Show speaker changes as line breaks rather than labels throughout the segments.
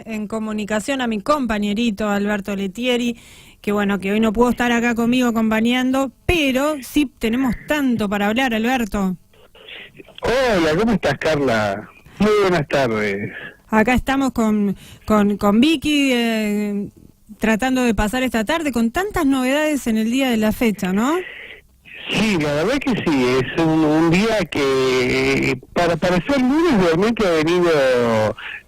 en comunicación a mi compañerito Alberto Letieri, que bueno, que hoy no pudo estar acá conmigo acompañando, pero sí tenemos tanto para hablar, Alberto.
Hola, ¿cómo estás, Carla? Muy buenas tardes.
Acá estamos con Vicky, tratando de pasar esta tarde con tantas novedades en el día de la fecha, ¿no?
Sí, la verdad que sí, es un día que para ser lunes realmente ha venido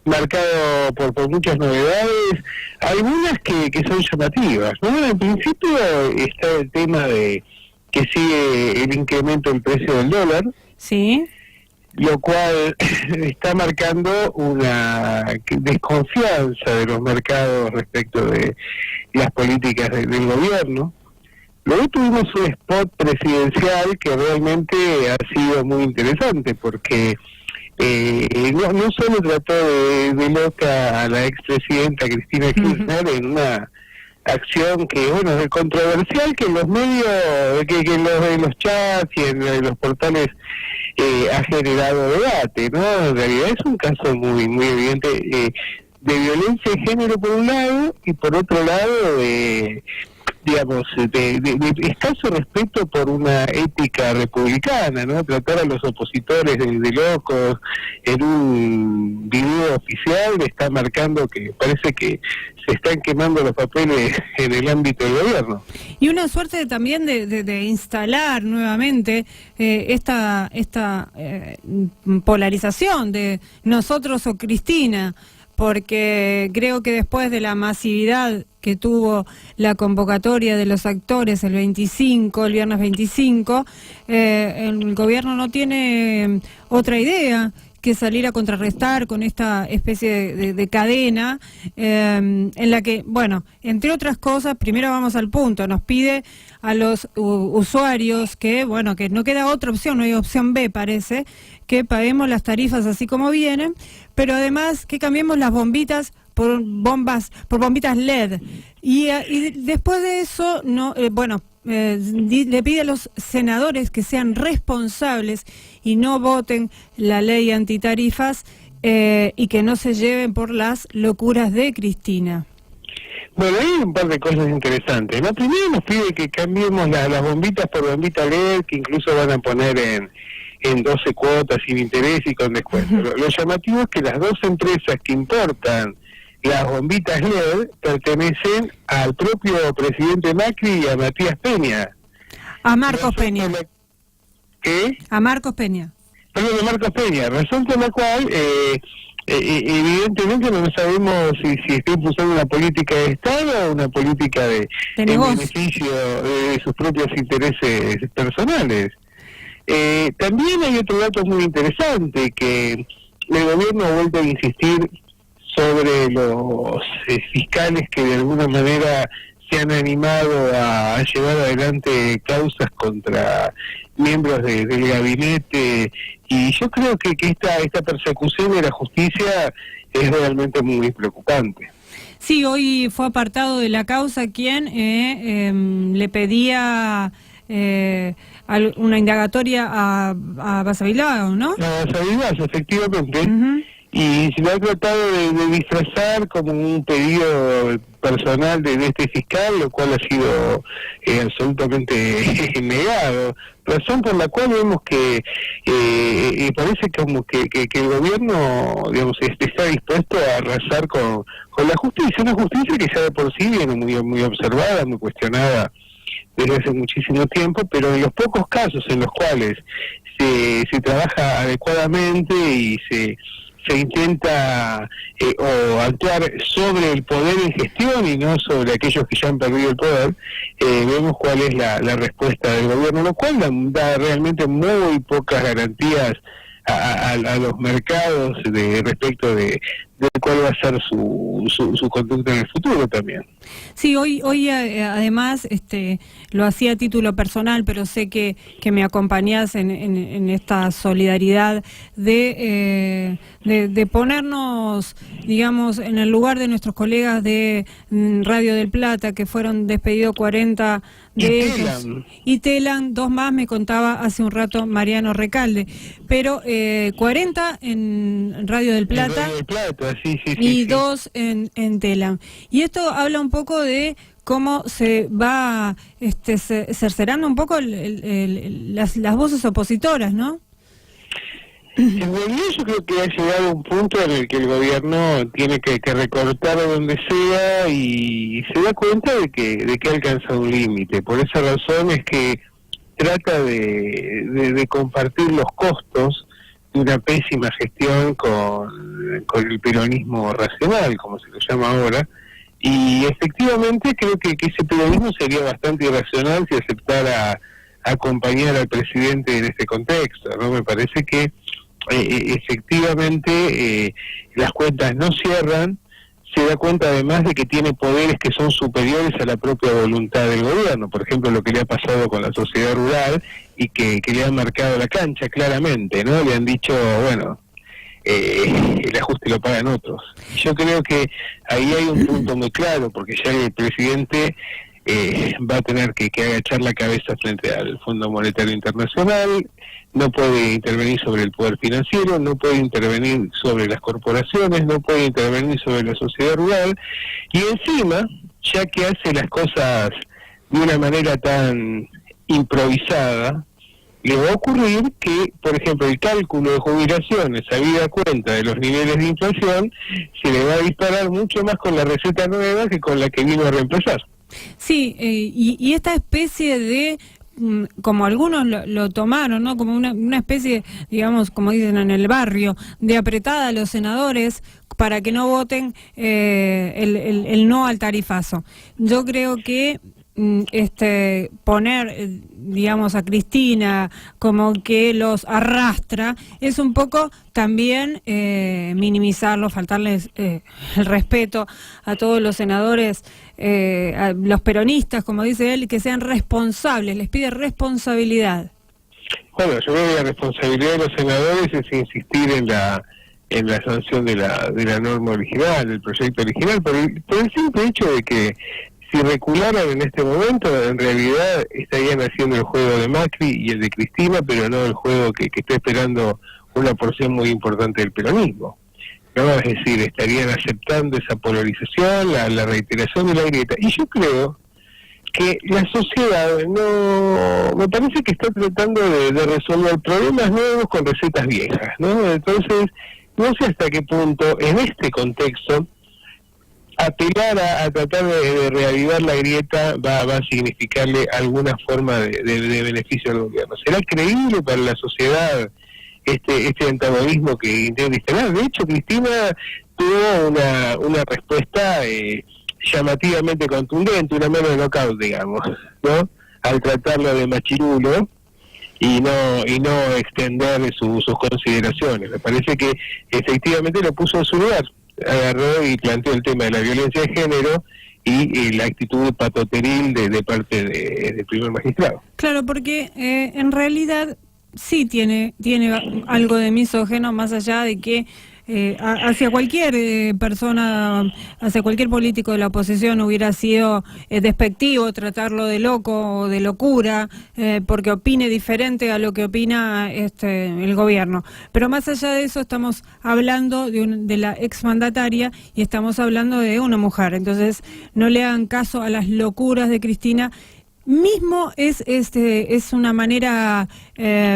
marcado por muchas novedades, algunas que son llamativas, ¿no? En principio está el tema de que sigue el incremento del precio del dólar.
Sí.
Lo cual está marcando una desconfianza de los mercados respecto de las políticas del gobierno. Luego tuvimos un spot presidencial que realmente ha sido muy interesante porque no solo trató de loca a la expresidenta Cristina Kirchner en una acción que, bueno, es controversial, que en los medios, que en los chats y en los portales ha generado debate, ¿no? En realidad es un caso muy evidente de violencia de género por un lado y por otro lado de escaso respeto por una ética republicana, ¿no? Tratar a los opositores de locos en un video oficial está marcando que parece que se están quemando los papeles en el ámbito del gobierno.
Y una suerte también de instalar nuevamente esta polarización de nosotros o Cristina, porque creo que después de la masividad que tuvo la convocatoria de los actores el viernes 25, el gobierno no tiene otra idea que salir a contrarrestar con esta especie de cadena en la que, bueno, entre otras cosas, primero vamos al punto, nos pide a los usuarios que, bueno, que no queda otra opción, no hay opción B, parece, que paguemos las tarifas así como vienen, pero además que cambiemos las bombitas por bombitas LED. Y después de eso, le pide a los senadores que sean responsables y no voten la ley antitarifas y que no se lleven por las locuras de Cristina.
Bueno, hay un par de cosas interesantes. La primera nos pide que cambiemos las bombitas por bombitas LED, que incluso van a poner en 12 cuotas sin interés y con descuento. Lo llamativo es que las dos empresas que importan las bombitas LED pertenecen al propio presidente Macri y a Matías Peña.
A Marcos Peña.
¿Qué?
A Marcos Peña.
Perdón, a Marcos Peña. Razón por la cual, evidentemente no sabemos si está impulsando una política de Estado o una política de beneficio de sus propios intereses personales. También hay otro dato muy interesante, que el gobierno ha vuelto a insistir sobre los fiscales que de alguna manera se han animado a llevar adelante causas contra miembros del gabinete, y yo creo que esta persecución de la justicia es realmente muy preocupante.
Sí, hoy fue apartado de la causa quien le pedía una indagatoria a Basavilbaso, ¿no?
A Basavilbaso, efectivamente. Y se lo ha tratado de disfrazar como un pedido personal de este fiscal, lo cual ha sido absolutamente negado. Razón por la cual vemos que parece como que el gobierno, digamos, está dispuesto a arrasar con la justicia, una justicia que ya de por sí viene muy observada, muy cuestionada desde hace muchísimo tiempo, pero en los pocos casos en los cuales se trabaja adecuadamente y se intenta o actuar sobre el poder en gestión y no sobre aquellos que ya han perdido el poder, vemos cuál es la respuesta del gobierno, lo cual da realmente muy pocas garantías a los mercados respecto de cuál va a ser su conducta en el futuro también.
Sí, hoy además lo hacía a título personal, pero sé que me acompañás en esta solidaridad de ponernos, digamos, en el lugar de nuestros colegas de Radio del Plata, que fueron despedidos 40 de ellos. Y Telan, 2 más, me contaba hace un rato Mariano Recalde. Pero 40 en Radio del Plata.
En Radio del Plata. sí,
y 2 en Telam. Y esto habla un poco de cómo se va cercenando un poco las voces opositoras, ¿no?
En realidad yo creo que ha llegado un punto en el que el gobierno tiene que recortar donde sea y se da cuenta de que ha alcanzado un límite. Por esa razón es que trata de compartir los costos de una pésima gestión con el peronismo racional, como se lo llama ahora, y efectivamente creo que ese peronismo sería bastante irracional si aceptara acompañar al presidente en este contexto, ¿no? Me parece que efectivamente las cuentas no cierran, se da cuenta además de que tiene poderes que son superiores a la propia voluntad del gobierno, por ejemplo lo que le ha pasado con la sociedad rural y que le han marcado la cancha claramente, ¿no? Le han dicho, bueno, el ajuste lo pagan otros. Yo creo que ahí hay un punto muy claro, porque ya el presidente va a tener que agachar la cabeza frente al Fondo Monetario Internacional, no puede intervenir sobre el poder financiero, no puede intervenir sobre las corporaciones, no puede intervenir sobre la sociedad rural, y encima, ya que hace las cosas de una manera tan improvisada, le va a ocurrir que, por ejemplo, el cálculo de jubilaciones, habida cuenta de los niveles de inflación, se le va a disparar mucho más con la receta nueva que con la que vino a reemplazar.
Sí, y esta especie de, como algunos lo tomaron, ¿no? Como una especie, digamos, como dicen en el barrio, de apretada a los senadores para que no voten el no al tarifazo. Yo creo que poner, digamos, a Cristina como que los arrastra es un poco también minimizarlo, faltarles el respeto a todos los senadores, a los peronistas, como dice él, que sean responsables, les pide responsabilidad.
Bueno, yo creo que la responsabilidad de los senadores es insistir en la sanción de la norma original, del proyecto original, por el simple hecho de que si recularan en este momento, en realidad estarían haciendo el juego de Macri y el de Cristina, pero no el juego que está esperando una porción muy importante del peronismo, ¿no? Es decir, estarían aceptando esa polarización, la reiteración de la grieta. Y yo creo que la sociedad me parece que está tratando de resolver problemas nuevos con recetas viejas, ¿no? Entonces, no sé hasta qué punto, en este contexto, apelar a tratar de reavivar la grieta va a significarle alguna forma de beneficio al gobierno. ¿Será creíble para la sociedad este antagonismo que intenta instalar? De hecho, Cristina tuvo una respuesta llamativamente contundente, una mano de knockout, digamos, ¿no? Al tratarlo de machirulo y no extender sus consideraciones. Me parece que efectivamente lo puso en su lugar. Agarró y planteó el tema de la violencia de género y la actitud patoteril de parte del primer magistrado.
Claro, porque en realidad sí tiene algo de misógeno, más allá de que hacia cualquier persona, hacia cualquier político de la oposición hubiera sido despectivo tratarlo de loco o de locura, porque opine diferente a lo que opina el gobierno. Pero más allá de eso estamos hablando de la exmandataria y estamos hablando de una mujer. Entonces no le hagan caso a las locuras de Cristina. Mismo es una manera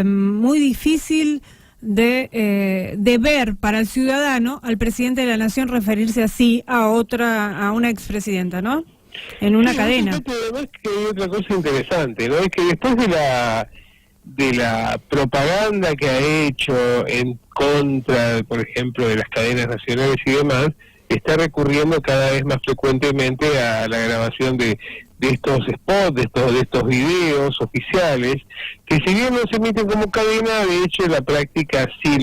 muy difícil de ver para el ciudadano al presidente de la nación referirse así a una expresidenta, ¿no? En una cadena.
Además que hay otra cosa interesante, ¿no? Es que después de la propaganda que ha hecho en contra, por ejemplo, de las cadenas nacionales y demás, está recurriendo cada vez más frecuentemente a la grabación de estos spots, de estos videos oficiales, que si bien no se emiten como cadena, de hecho en la práctica sí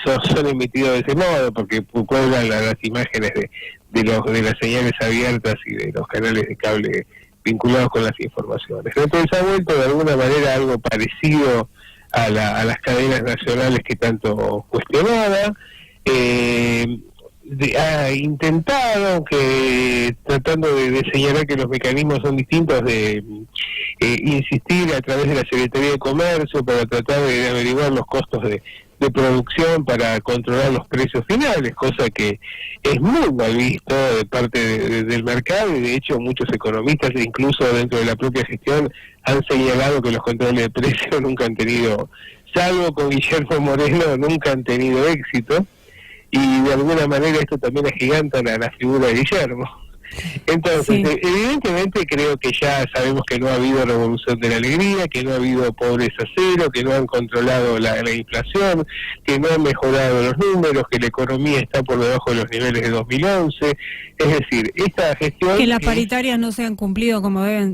son emitidos de ese modo, porque cuelgan las imágenes de las señales abiertas y de los canales de cable vinculados con las informaciones. Entonces ha vuelto de alguna manera algo parecido a las cadenas nacionales que tanto cuestionaba. Ha intentado, tratando de señalar que los mecanismos son distintos, de insistir a través de la Secretaría de Comercio para tratar de averiguar los costos de producción para controlar los precios finales, cosa que es muy mal visto de parte del mercado, y de hecho muchos economistas, incluso dentro de la propia gestión, han señalado que los controles de precios nunca han tenido, salvo con Guillermo Moreno, nunca han tenido éxito, y de alguna manera esto también agiganta la figura de Guillermo. Entonces,
sí,
evidentemente creo que ya sabemos que no ha habido revolución de la alegría, que no ha habido pobreza cero, que no han controlado la inflación, que no han mejorado los números, que la economía está por debajo de los niveles de 2011. Es decir, esta gestión...
que las paritarias no se han cumplido como debe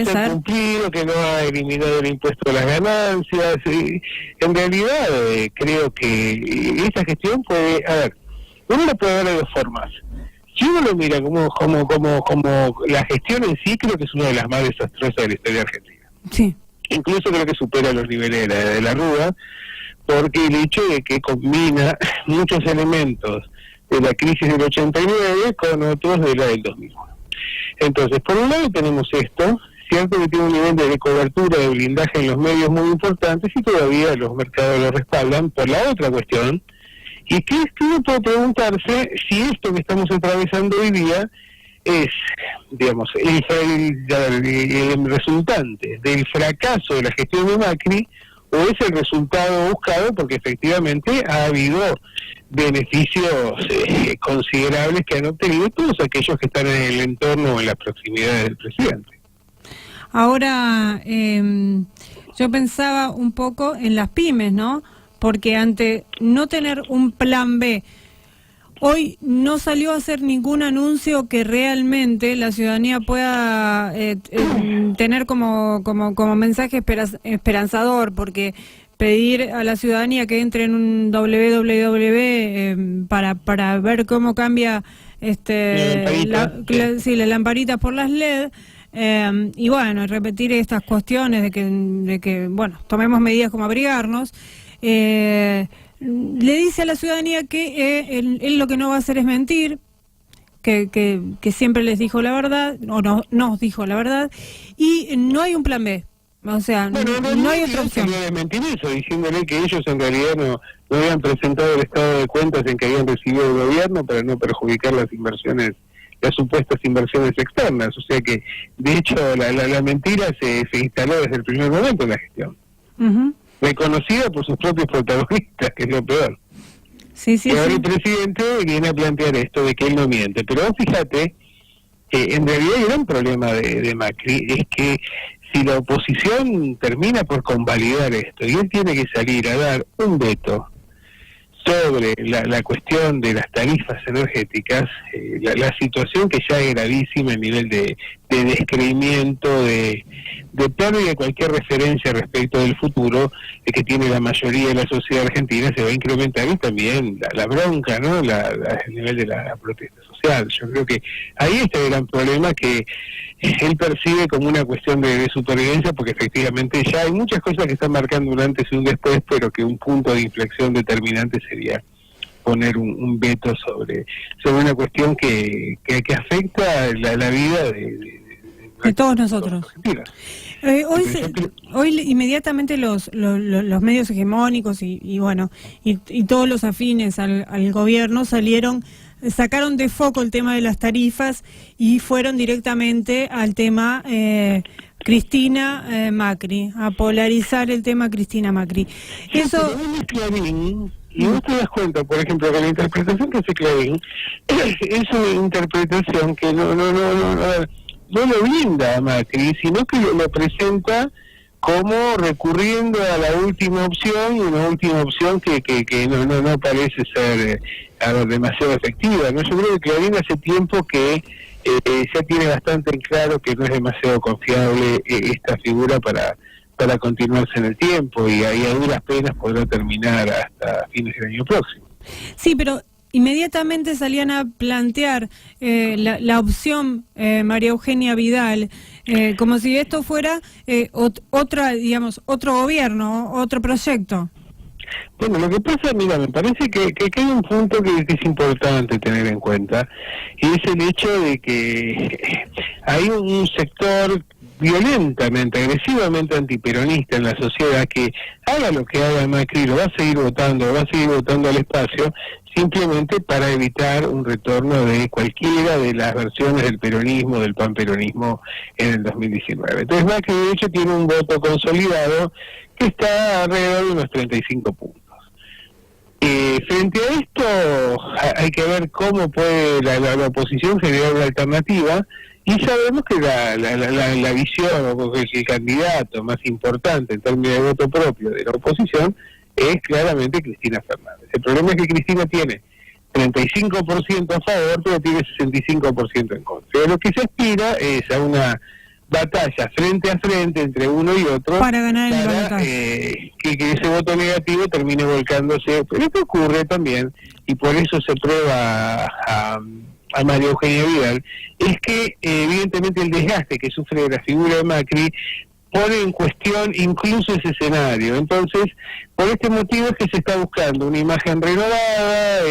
se
ser.
ha cumplido, que no ha eliminado el impuesto a las ganancias. En realidad, creo que esta gestión puede... A ver, uno lo puede ver de dos formas. Si uno lo mira como la gestión en sí, creo que es una de las más desastrosas de la historia argentina.
Sí.
Incluso creo que supera los niveles de la Rúa, porque el hecho de que combina muchos elementos de la crisis del 89 con otros de la del 2001. Entonces, por un lado tenemos esto, cierto que tiene un nivel de cobertura, de blindaje en los medios muy importantes, y todavía los mercados lo respaldan. Por la otra cuestión, y que uno puede preguntarse si esto que estamos atravesando hoy día es, digamos, el resultante del fracaso de la gestión de Macri, o es el resultado buscado, porque efectivamente ha habido beneficios considerables que han obtenido todos aquellos que están en el entorno o en las proximidades del presidente.
Ahora, yo pensaba un poco en las pymes, ¿no? Porque ante no tener un plan B, hoy no salió a hacer ningún anuncio que realmente la ciudadanía pueda tener como mensaje esperanzador, porque pedir a la ciudadanía que entre en un www para ver cómo cambia la lamparita por las LED, y bueno, repetir estas cuestiones de que bueno, tomemos medidas como abrigarnos. Le dice a la ciudadanía que él lo que no va a hacer es mentir, que siempre les dijo la verdad, o nos dijo la verdad, y no hay un plan B. O sea,
bueno,
no hay otra opción.
De mentir eso, diciéndole que ellos en realidad no habían presentado el estado de cuentas en que habían recibido el gobierno para no perjudicar las supuestas inversiones externas. O sea que, de hecho, la mentira se instaló desde el primer momento en la gestión. Uh-huh. Reconocida por sus propios protagonistas, que es lo peor.
Sí, sí,
y ahora
sí.
El presidente viene a plantear esto de que él no miente. Pero fíjate que en realidad el gran problema de Macri es que si la oposición termina por convalidar esto y él tiene que salir a dar un veto sobre la cuestión de las tarifas energéticas, la situación que ya es gravísima, el nivel de descreimiento, de pérdida de cualquier referencia respecto del futuro que tiene la mayoría de la sociedad argentina, se va a incrementar, y también la bronca, ¿no? El nivel de la protesta social. Yo creo que ahí está el gran problema que él percibe como una cuestión de supervivencia, porque efectivamente ya hay muchas cosas que están marcando un antes y un después, pero que un punto de inflexión determinante sería poner un veto sobre una cuestión que afecta la vida
de todos nosotros. Hoy inmediatamente los medios hegemónicos y bueno, y todos los afines al gobierno sacaron de foco el tema de las tarifas y fueron directamente al tema Cristina Macri, a polarizar el tema Cristina Macri. Eso...
Y vos te das cuenta, por ejemplo, que la interpretación que hace Clarín es una interpretación que no lo blinda a Macri, sino que lo presenta como recurriendo a la última opción, y una última opción que no parece ser demasiado efectiva, ¿no? Yo creo que Clarín hace tiempo que ya tiene bastante en claro que no es demasiado confiable esta figura para continuarse en el tiempo, y ahí a duras penas podrá terminar hasta fines del año próximo.
Sí, pero inmediatamente salían a plantear la opción María Eugenia Vidal, como si esto fuera otro gobierno, otro proyecto.
Bueno, lo que pasa, mira, me parece que hay un punto que es importante tener en cuenta, y es el hecho de que hay un sector violentamente, agresivamente antiperonista en la sociedad, que haga lo que haga Macri, lo va a seguir votando al espacio, simplemente para evitar un retorno de cualquiera de las versiones del peronismo, del panperonismo en el 2019. Entonces Macri de hecho tiene un voto consolidado que está alrededor de unos 35 puntos. Frente a esto hay que ver cómo puede la oposición generar una alternativa, y sabemos que la visión o que el candidato más importante en términos de voto propio de la oposición es claramente Cristina Fernández. El problema es que Cristina tiene 35% a favor, pero tiene 65% en contra. Pero lo que se aspira es a una batalla frente a frente entre uno y otro
para ganar el balotaje.
Que ese voto negativo termine volcándose. Pero esto ocurre también, y por eso se prueba a María Eugenia Vidal, es que evidentemente el desgaste que sufre la figura de Macri pone en cuestión incluso ese escenario. Entonces, por este motivo es que se está buscando una imagen renovada,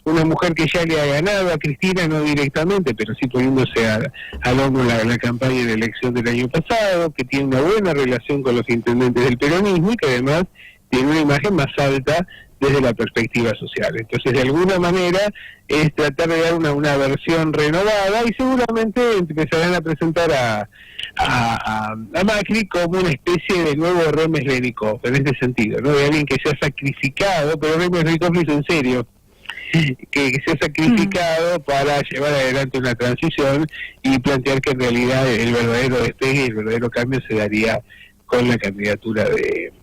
una mujer que ya le ha ganado a Cristina, no directamente, pero sí poniéndose al hombro la campaña de elección del año pasado, que tiene una buena relación con los intendentes del peronismo y que además tiene una imagen más alta desde la perspectiva social. Entonces, de alguna manera, es tratar de dar una versión renovada, y seguramente empezarán a presentar a Macri como una especie de nuevo Remes Lenikov, en este sentido, ¿no? De alguien que se ha sacrificado, pero Remes Lenikov lo hizo en serio, que se ha sacrificado para llevar adelante una transición y plantear que en realidad el verdadero despegue, el verdadero cambio se daría con la candidatura de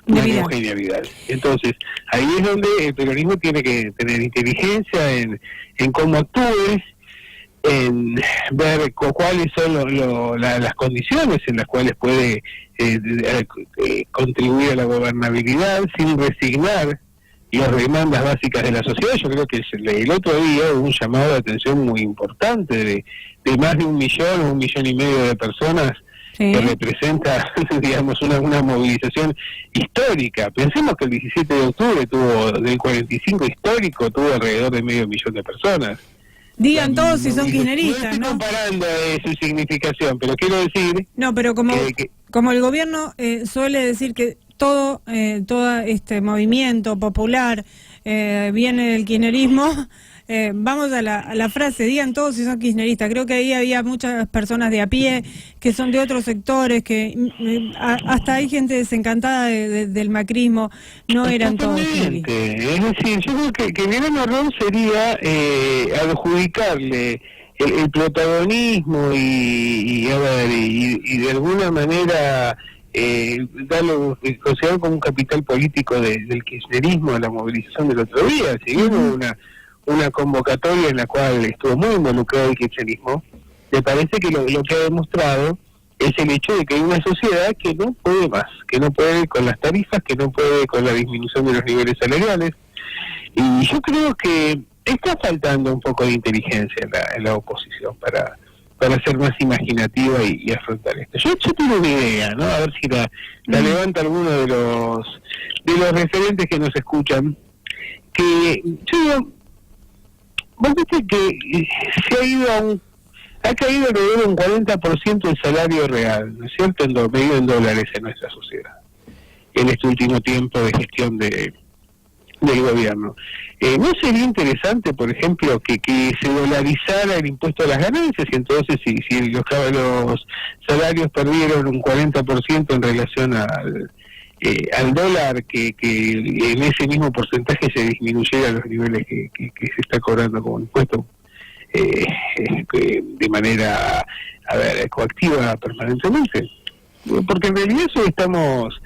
María Eugenia Vidal. Entonces, ahí es donde el peronismo tiene que tener inteligencia en cómo actúes, en ver cuáles son las condiciones en las cuales puede contribuir a la gobernabilidad sin resignar las demandas básicas de la sociedad. Yo creo que el otro día hubo un llamado de atención muy importante de más de 1 millón o 1,5 millones de personas, sí, que representa, digamos, una movilización histórica. Pensemos que el 17 de octubre del 45 histórico tuvo alrededor de 500,000 de personas.
Digan todos si son kirchneristas, ¿no?
No estoy comparando su significación, pero quiero decir...
No, pero como el gobierno suele decir que todo este movimiento popular viene del kirchnerismo, vamos a la frase, digan todos si son kirchneristas. Creo que ahí había muchas personas de a pie que son de otros sectores, que hasta hay gente desencantada del macrismo, no eran todos kirchneristas.
Es decir, yo creo que el gran error sería adjudicarle el protagonismo y de alguna manera considerarlo como un capital político del kirchnerismo a la movilización del otro día. Si hubo una convocatoria en la cual estuvo muy involucrado el kirchnerismo, me parece que lo que ha demostrado es el hecho de que hay una sociedad que no puede más, que no puede con las tarifas, que no puede con la disminución de los niveles salariales, y yo creo que está faltando un poco de inteligencia en la oposición para ser más imaginativa y afrontar esto. Yo tengo una idea, ¿no? A ver si la levanta alguno de los referentes que nos escuchan, que yo digo, vos viste que ha caído alrededor de un 40% el salario real, ¿no es cierto?, medido en dólares en nuestra sociedad, en este último tiempo de gestión del gobierno. ¿No sería interesante, por ejemplo, que se dolarizara el impuesto a las ganancias, y entonces si los salarios perdieron un 40% en relación al dólar, que en ese mismo porcentaje se disminuyera los niveles que se está cobrando como impuesto de manera coactiva permanentemente? Porque en realidad eso estamos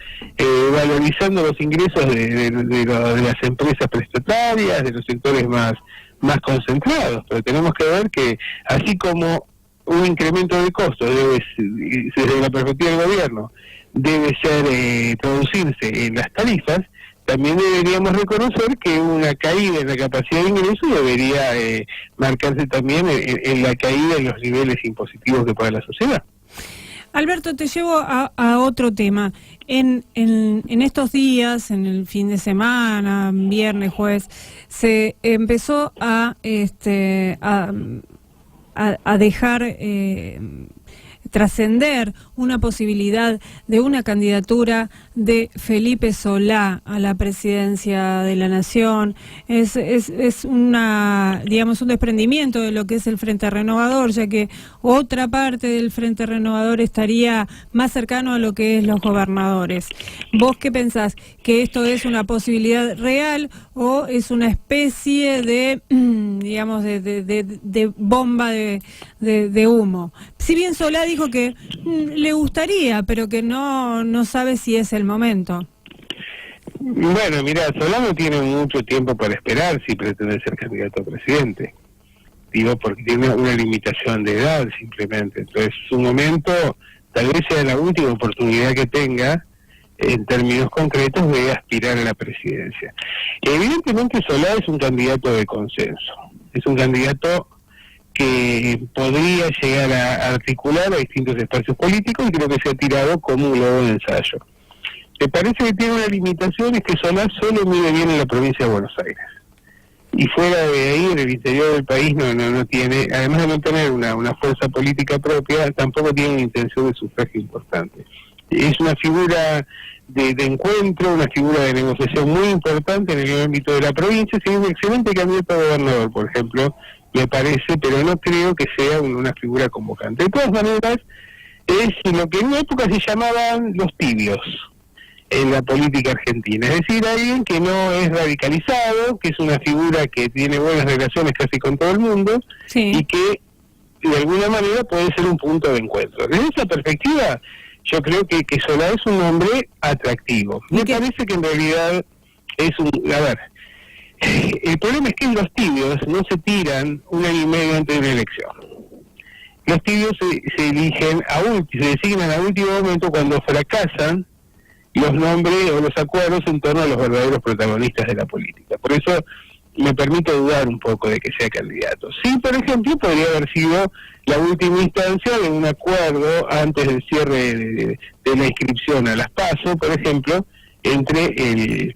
valorizando los ingresos de las empresas prestatarias, de los sectores más concentrados, pero tenemos que ver que así como un incremento de costos desde la perspectiva del gobierno debe ser traducirse en las tarifas, también deberíamos reconocer que una caída en la capacidad de ingreso debería marcarse también en la caída en los niveles impositivos que paga la sociedad.
Alberto, te llevo a otro tema. En estos días, en el fin de semana, viernes, jueves, se empezó a dejar trascender una posibilidad de una candidatura de Felipe Solá a la presidencia de la Nación. Es una, digamos, un desprendimiento de lo que es el Frente Renovador, ya que otra parte del Frente Renovador estaría más cercano a lo que es los gobernadores. ¿Vos qué pensás? ¿Que esto es una posibilidad real o es una especie de, digamos, de bomba de humo? Si bien Solá dijo que le gustaría, pero que no sabe si es el momento.
Bueno, mira, Solá no tiene mucho tiempo para esperar si pretende ser candidato a presidente. Digo, porque tiene una limitación de edad simplemente. Entonces, su momento tal vez sea la última oportunidad que tenga, en términos concretos, de aspirar a la presidencia. Evidentemente Solá es un candidato de consenso. Es un candidato que podría llegar a articular a distintos espacios políticos y creo que se ha tirado como un globo de ensayo. Me parece que tiene una limitación, es que Solá solo mide bien en la provincia de Buenos Aires. Y fuera de ahí, en el interior del país, no tiene, además de no tener una fuerza política propia, tampoco tiene una intención de sufragio importante. Es una figura de encuentro, una figura de negociación muy importante en el ámbito de la provincia. Es un excelente candidato a gobernador, por ejemplo, me parece, pero no creo que sea una figura convocante. De todas maneras, es lo que en una época se llamaban los tibios en la política argentina, es decir, alguien que no es radicalizado, que es una figura que tiene buenas relaciones casi con todo el mundo, sí, y que de alguna manera puede ser un punto de encuentro. Desde esa perspectiva, yo creo que Solá es un hombre atractivo. Me parece que en realidad es a ver, el problema es que los tibios no se tiran un año y medio antes de una elección. Los tibios se eligen se designan a último momento cuando fracasan los nombres o los acuerdos en torno a los verdaderos protagonistas de la política. Por eso me permito dudar un poco de que sea candidato. Sí, por ejemplo, podría haber sido la última instancia de un acuerdo antes del cierre de la inscripción a las PASO, por ejemplo, entre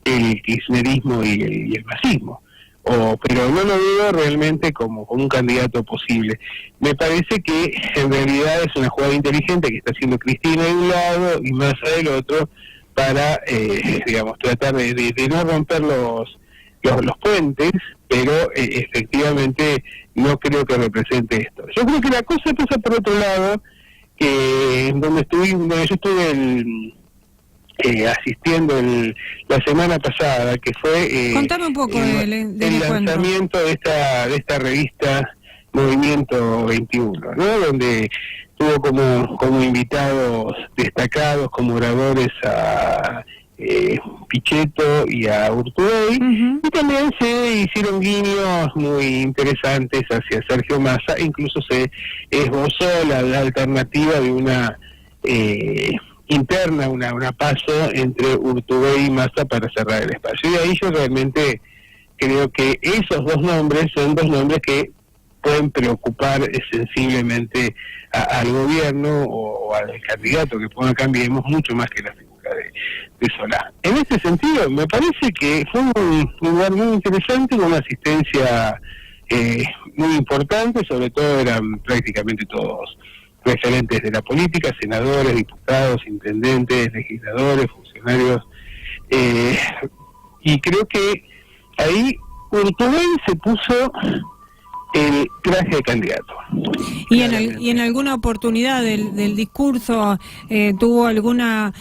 el kirchnerismo y el masismo. Pero no lo veo realmente como un candidato posible. Me parece que en realidad es una jugada inteligente que está haciendo Cristina de un lado y Massa del otro para, digamos, tratar de no romper los puentes, pero efectivamente no creo que represente esto. Yo creo que la cosa pasa por otro lado, que donde yo estuve asistiendo la semana pasada, que fue
contame un poco
el lanzamiento de esta revista Movimiento 21, ¿no? Donde tuvo como invitados destacados, como oradores a Pichetto y a Urtubey, y también se hicieron guiños muy interesantes hacia Sergio Massa. Incluso se esbozó la alternativa de una interna, una paso entre Urtubey y Massa para cerrar el espacio. Y ahí yo realmente creo que esos dos nombres son dos nombres que pueden preocupar sensiblemente al gobierno o al candidato que ponga Cambiemos, mucho más que la figura de Solá. En ese sentido, me parece que fue un lugar muy interesante, con una asistencia muy importante, sobre todo eran prácticamente todos referentes de la política, senadores, diputados, intendentes, legisladores, funcionarios, y creo que ahí Urtubey se puso el traje de candidato.
¿Y en alguna oportunidad del discurso tuvo alguna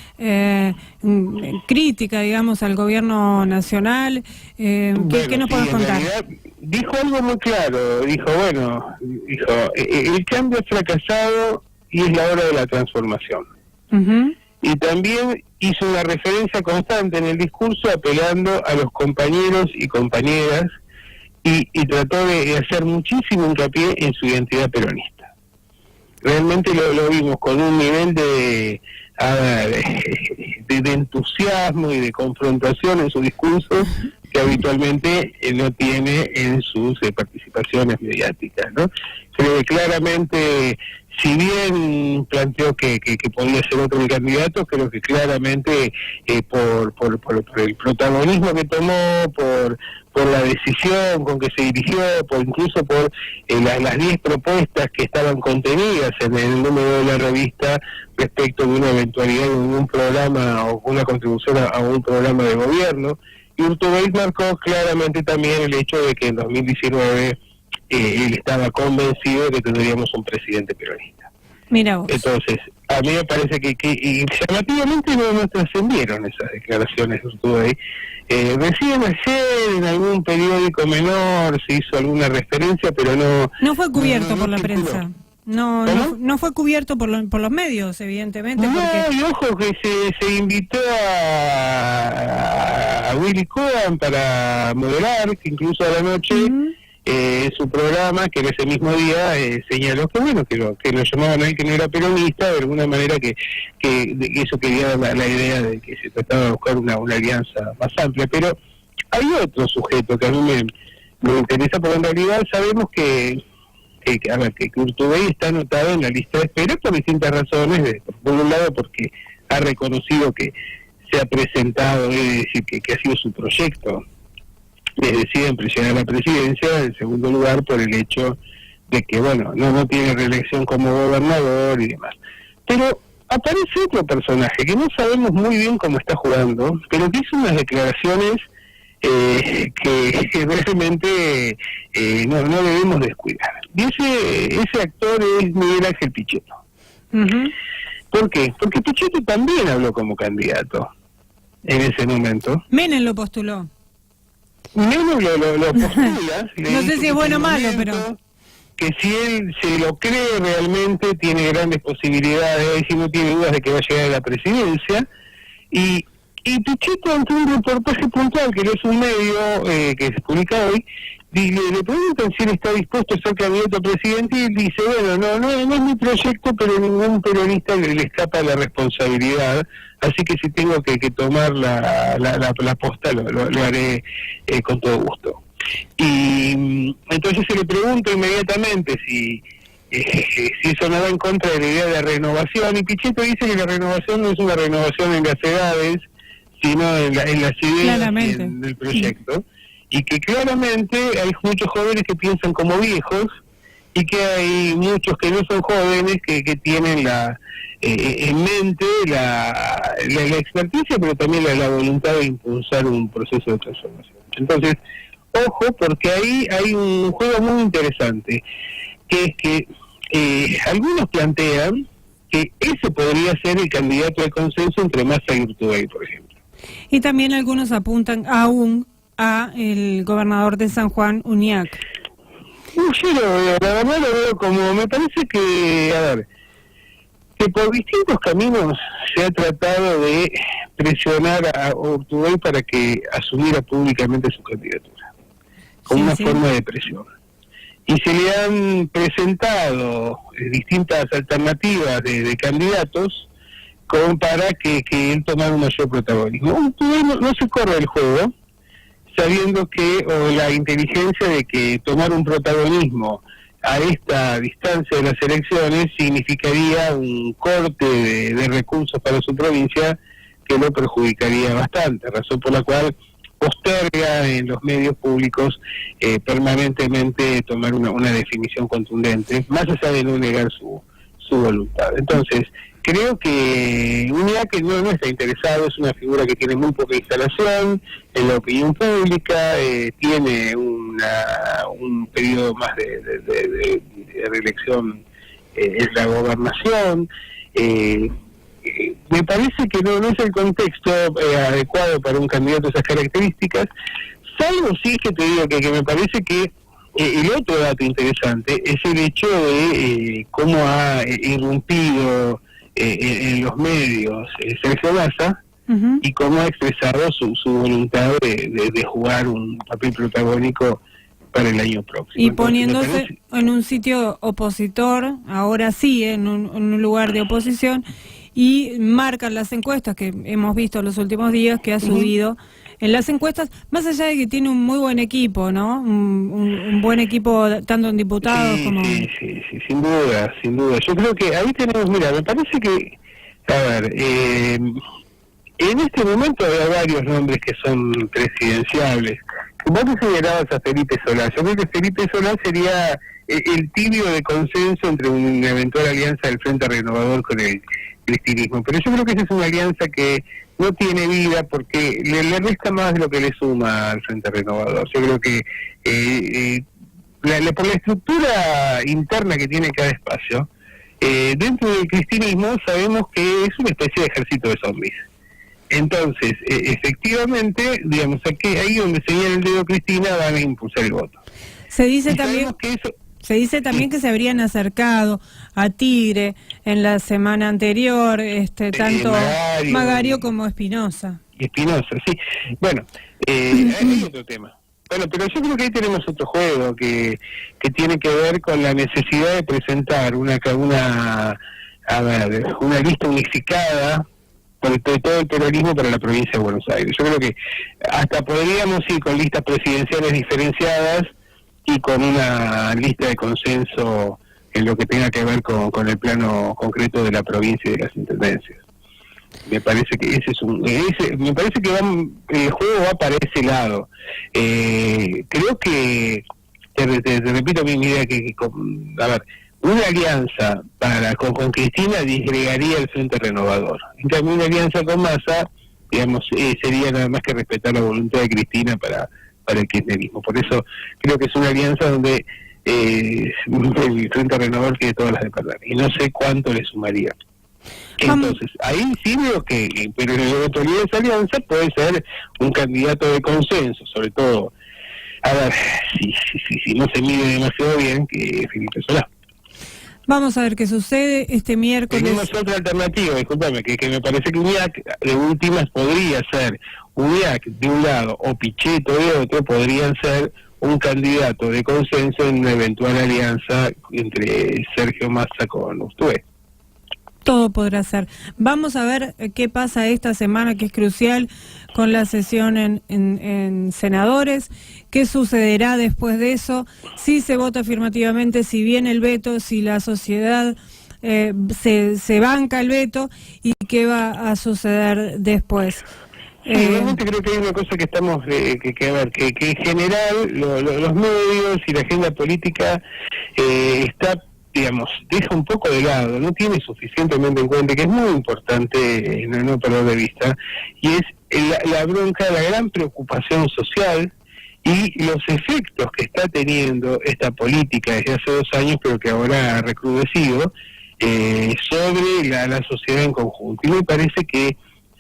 crítica, digamos, al gobierno nacional? ¿Qué nos podés contar?
Dijo algo muy claro, dijo, el cambio ha fracasado y es la hora de la transformación. Y también hizo una referencia constante en el discurso apelando a los compañeros y compañeras y trató de hacer muchísimo hincapié en su identidad peronista. Realmente lo vimos con un nivel de entusiasmo y de confrontación en su discurso que habitualmente no tiene en sus participaciones mediáticas, ¿no? Creo que claramente si bien planteó que podía ser otro el candidato, creo que claramente por el protagonismo que tomó, por la decisión con que se dirigió, incluso por las 10 propuestas que estaban contenidas en el número de la revista respecto de una eventualidad de un programa o una contribución a un programa de gobierno. Y Urtubey marcó claramente también el hecho de que en 2019 él estaba convencido de que tendríamos un presidente peronista.
Mira vos.
Entonces, a mí me parece que llamativamente no trascendieron esas declaraciones de Urtubey. Recién ayer en algún periódico menor se hizo alguna referencia, pero no
fue cubierto por la
circuló.
prensa. No fue cubierto por los medios, evidentemente.
No,
porque...
y ojo que se invitó a Willy Cohen para moderar, que incluso a la noche su programa, que en ese mismo día señaló que bueno, que lo llamaban a él que no era peronista, de alguna manera que eso quería dar la idea de que se trataba de buscar una alianza más amplia. Pero hay otro sujeto que a mí me interesa, porque en realidad sabemos que Urtubey está anotado en la lista de espera por distintas razones. Por un lado, porque ha reconocido que se ha presentado, es decir, que ha sido su proyecto desde siempre llegar a la presidencia. En segundo lugar, por el hecho de que, bueno, no tiene reelección como gobernador y demás. Pero aparece otro personaje que no sabemos muy bien cómo está jugando, pero que hizo unas declaraciones que realmente no debemos descuidar. Y ese actor es Miguel Ángel Pichetto. ¿Por qué? Porque Pichetto también habló como candidato en ese momento.
Menem lo postuló.
Menem lo postula.
No sé si es bueno o malo, pero...
Que si él se lo cree realmente, tiene grandes posibilidades, y no tiene dudas de que va a llegar a la presidencia. Y Pichetto, ante un reportaje puntual, que no es un medio que se publica hoy, le preguntan si él está dispuesto a ser candidato a presidente, y él dice, bueno, no es mi proyecto, pero ningún peronista le escapa la responsabilidad, así que si tengo que tomar la posta, lo haré con todo gusto. Y entonces se le pregunta inmediatamente si eso no va en contra de la idea de renovación, y Pichetto dice que la renovación no es una renovación en las edades, sino en las ideas del proyecto, y que claramente hay muchos jóvenes que piensan como viejos, y que hay muchos que no son jóvenes que tienen en mente la experticia, pero también la voluntad de impulsar un proceso de transformación. Entonces, ojo, porque ahí hay un juego muy interesante, que es que algunos plantean que ese podría ser el candidato de consenso entre Massa y Urtubey, por ejemplo.
Y también algunos apuntan aún a el gobernador de San Juan, Uñac.
Yo la verdad lo veo como, me parece que, que por distintos caminos se ha tratado de presionar a Urtubey para que asumiera públicamente su candidatura, como una forma de presión. Y se le han presentado distintas alternativas de candidatos como para que él tomara un mayor protagonismo. Urtubey no se corre el juego, sabiendo o la inteligencia de que tomar un protagonismo a esta distancia de las elecciones significaría un corte de recursos para su provincia que lo perjudicaría bastante, razón por la cual posterga en los medios públicos permanentemente tomar una definición contundente, más allá de no negar su voluntad. Entonces, creo que Uñac no está interesado, es una figura que tiene muy poca instalación en la opinión pública, tiene un periodo más de reelección en la gobernación. Me parece que no es el contexto adecuado para un candidato de esas características, salvo sí que te digo que me parece que el otro dato interesante es el hecho de cómo ha irrumpido en los medios Sergio Massa, y cómo ha expresado su voluntad de jugar un papel protagónico para el año próximo.
Y poniéndose en un sitio opositor, ahora sí, en un lugar de oposición, y marcan las encuestas que hemos visto los últimos días que ha subido en las encuestas, más allá de que tiene un muy buen equipo, ¿no? Un buen equipo, tanto en diputados como...
Sí, sin duda, sin duda. Yo creo que ahí tenemos, mira, me parece que, a ver, en este momento hay varios nombres que son presidenciables. Vos te señalabas a Felipe Solá. Yo creo que Felipe Solá sería el tibio de consenso entre una eventual alianza del Frente Renovador con el cristinismo. Pero yo creo que esa es una alianza que no tiene vida porque le resta más de lo que le suma al Frente Renovador. Yo creo que por la estructura interna que tiene cada espacio, dentro del cristinismo sabemos que es una especie de ejército de zombies. Entonces, efectivamente, digamos, aquí ahí donde señala el dedo Cristina van a impulsar el voto.
Se dice también que se habrían acercado a Tigre en la semana anterior, tanto Magario como Espinosa.
Espinosa, sí. Bueno, hay otro tema. Bueno, pero yo creo que ahí tenemos otro juego que tiene que ver con la necesidad de presentar una lista unificada por todo el peronismo para la provincia de Buenos Aires. Yo creo que hasta podríamos ir con listas presidenciales diferenciadas y con una lista de consenso en lo que tenga que ver con el plano concreto de la provincia y de las intendencias. Me parece que el juego va para ese lado. Creo que te repito mi idea a ver, una alianza con Cristina disgregaría el Frente Renovador. En cambio, una alianza con Massa, digamos, sería nada más que respetar la voluntad de Cristina para el kirchnerismo. Por eso creo que es una alianza donde el Frente Renovador tiene todas las de perder. Y no sé cuánto le sumaría. Entonces, ahí sí veo pero en la autoridad de esa alianza puede ser un candidato de consenso, sobre todo, a ver, si no se mide demasiado bien, que Felipe Solá.
Vamos a ver qué sucede este miércoles.
Tenemos otra alternativa, discúlpame, que me parece que UNIAC de últimas podría ser, UNIAC de un lado o Pichetto de otro, podrían ser un candidato de consenso en una eventual alianza entre Sergio Massa con Ustué.
Todo podrá ser. Vamos a ver qué pasa esta semana, que es crucial, con la sesión en senadores. ¿Qué sucederá después de eso? Si se vota afirmativamente, si viene el veto, si la sociedad se banca el veto, y qué va a suceder después.
Realmente creo que hay una cosa que estamos que en general los medios y la agenda política está, digamos, deja un poco de lado, no tiene suficientemente en cuenta, que es muy importante no perder de vista, y es la bronca, la gran preocupación social y los efectos que está teniendo esta política desde hace 2 años, pero que ahora ha recrudecido, sobre la sociedad en conjunto. Y me parece que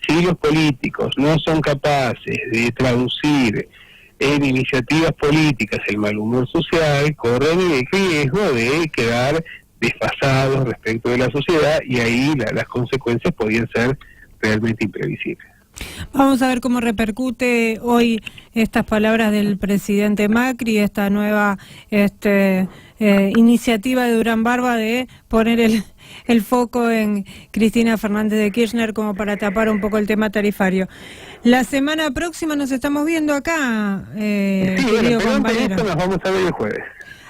si los políticos no son capaces de traducir en iniciativas políticas el mal humor social, corren el riesgo de quedar desfasados respecto de la sociedad, y ahí las consecuencias podrían ser realmente imprevisibles.
Vamos a ver cómo repercute hoy estas palabras del presidente Macri, esta nueva iniciativa de Durán Barba de poner el foco en Cristina Fernández de Kirchner como para tapar un poco el tema tarifario. La semana próxima nos estamos viendo acá, querido compañero.
Antes de eso nos vamos a ver el jueves.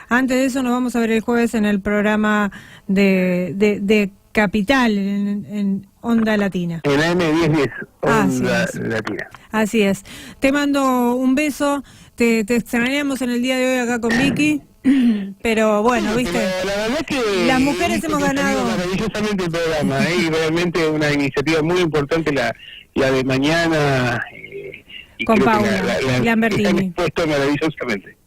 Antes de eso nos vamos a ver el jueves en el programa de Capital, en Onda Latina.
En AM1010, Onda Latina.
Así es. Te mando un beso, te extrañamos en el día de hoy acá con Vicky, pero bueno, viste,
la verdad que
las mujeres hemos ganado
maravillosamente el programa, y realmente una iniciativa muy importante la de mañana, y
con Paula
Lambertini. Puesto maravillosamente.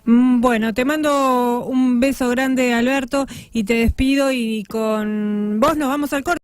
Bueno, te mando un beso grande, Alberto, y te despido, y con vos nos vamos al corte.